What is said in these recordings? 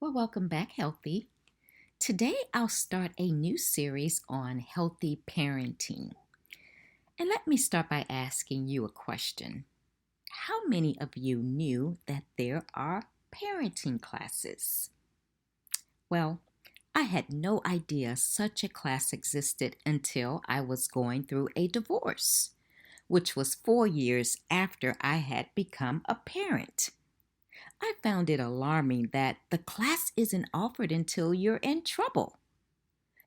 Well, welcome back, Healthy. Today I'll start a new series on healthy parenting. And let me start by asking you a question. How many of you knew that there are parenting classes? Well, I had no idea such a class existed until I was going through a divorce, which was 4 years after I had become a parent. I found it alarming that the class isn't offered until you're in trouble,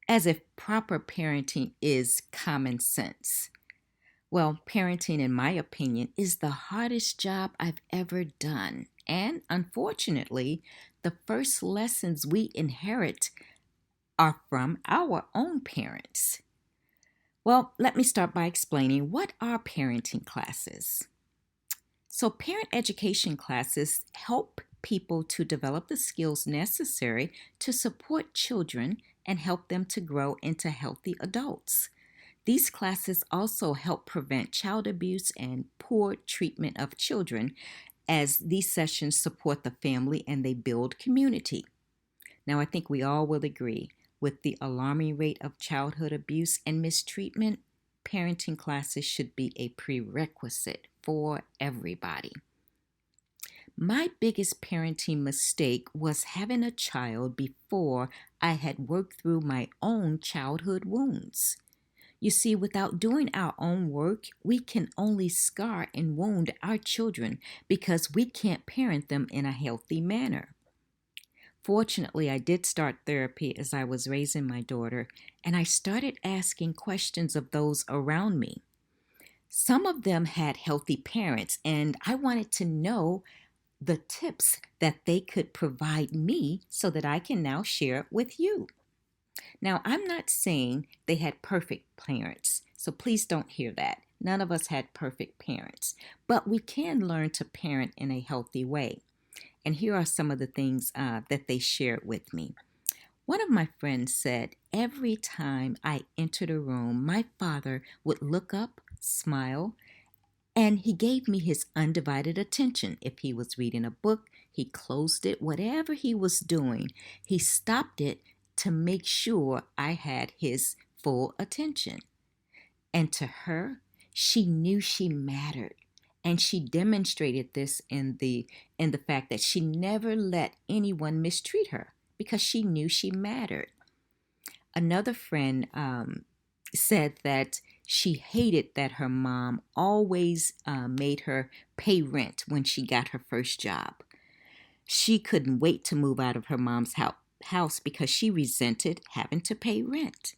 as if proper parenting is common sense. Well, parenting, in my opinion, is the hardest job I've ever done. And unfortunately, the first lessons we inherit are from our own parents. Well, let me start by explaining what are parenting classes. So, parent education classes help people to develop the skills necessary to support children and help them to grow into healthy adults. These classes also help prevent child abuse and poor treatment of children, as these sessions support the family and they build community. Now, I think we all will agree with the alarming rate of childhood abuse and mistreatment, parenting classes should be a prerequisite for everybody. My biggest parenting mistake was having a child before I had worked through my own childhood wounds. You see, without doing our own work, we can only scar and wound our children because we can't parent them in a healthy manner. Fortunately, I did start therapy as I was raising my daughter, and I started asking questions of those around me. Some of them had healthy parents, and I wanted to know the tips that they could provide me so that I can now share with you. Now, I'm not saying they had perfect parents, so please don't hear that. None of us had perfect parents, but we can learn to parent in a healthy way. And here are some of the things that they shared with me. One of my friends said, every time I entered a room, my father would look up, smile, and he gave me his undivided attention. If he was reading a book, he closed it. Whatever he was doing, he stopped it to make sure I had his full attention. And to her, she knew she mattered. And she demonstrated this in the fact that she never let anyone mistreat her because she knew she mattered. Another friend said that she hated that her mom always made her pay rent when she got her first job. She couldn't wait to move out of her mom's house because she resented having to pay rent.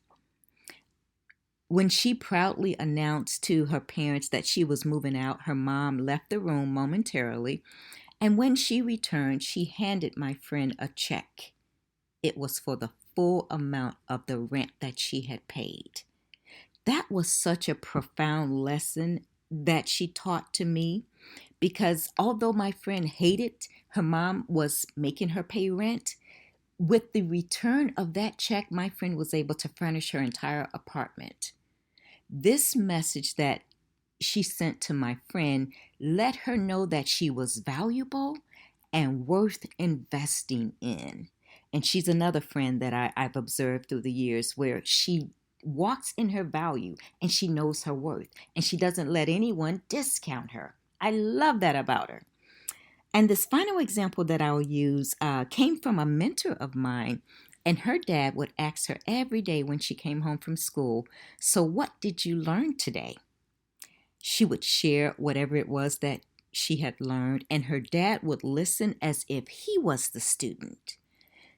When she proudly announced to her parents that she was moving out, her mom left the room momentarily, and when she returned, she handed my friend a check. It was for the full amount of the rent that she had paid. That was such a profound lesson that she taught to me because although my friend hated her mom was making her pay rent, with the return of that check, my friend was able to furnish her entire apartment. This message that she sent to my friend let her know that she was valuable and worth investing in. And she's another friend that I've observed through the years where she walks in her value and she knows her worth and she doesn't let anyone discount her. I love that about her. And this final example that I'll use came from a mentor of mine. And her dad would ask her every day when she came home from school, "So, what did you learn today?" She would share whatever it was that she had learned, and her dad would listen as if he was the student.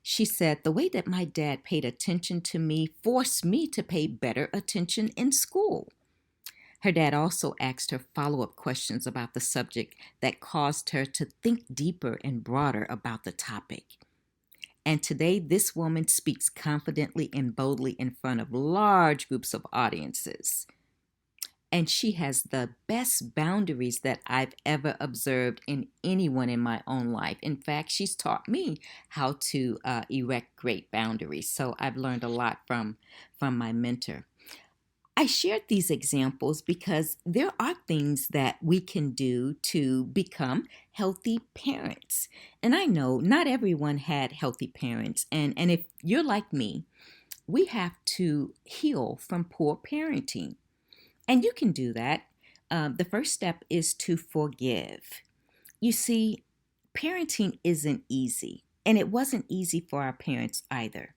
She said, "The way that my dad paid attention to me forced me to pay better attention in school." Her dad also asked her follow up questions about the subject that caused her to think deeper and broader about the topic. And today, this woman speaks confidently and boldly in front of large groups of audiences. And she has the best boundaries that I've ever observed in anyone in my own life. In fact, she's taught me how to erect great boundaries. So I've learned a lot from my mentor. I shared these examples because there are things that we can do to become healthy parents. And I know not everyone had healthy parents. And if you're like me, we have to heal from poor parenting. And you can do that. The first step is to forgive. You see, parenting isn't easy, and it wasn't easy for our parents either.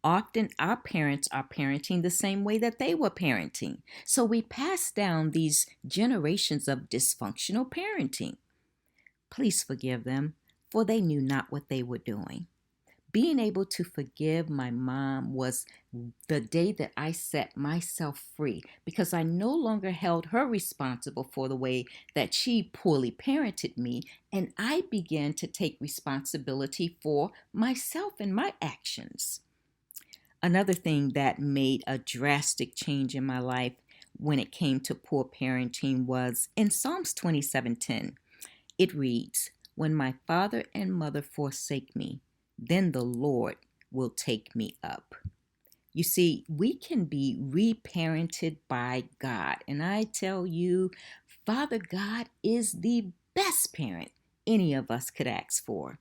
Often our parents are parenting the same way that they were parenting. So we pass down these generations of dysfunctional parenting. Please forgive them, for they knew not what they were doing. Being able to forgive my mom was the day that I set myself free because I no longer held her responsible for the way that she poorly parented me, and I began to take responsibility for myself and my actions. Another thing that made a drastic change in my life when it came to poor parenting was in Psalms 27:10. It reads, "When my father and mother forsake me, then the Lord will take me up." You see, we can be reparented by God. And I tell you, Father God is the best parent any of us could ask for.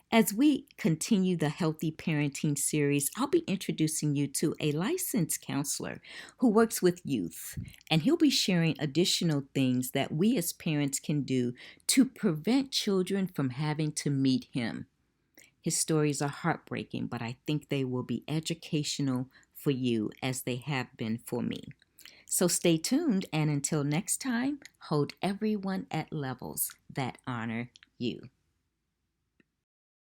As we continue the Healthy Parenting series, I'll be introducing you to a licensed counselor who works with youth, and he'll be sharing additional things that we as parents can do to prevent children from having to meet him. His stories are heartbreaking, but I think they will be educational for you as they have been for me. So stay tuned, and until next time, hold everyone at levels that honor you.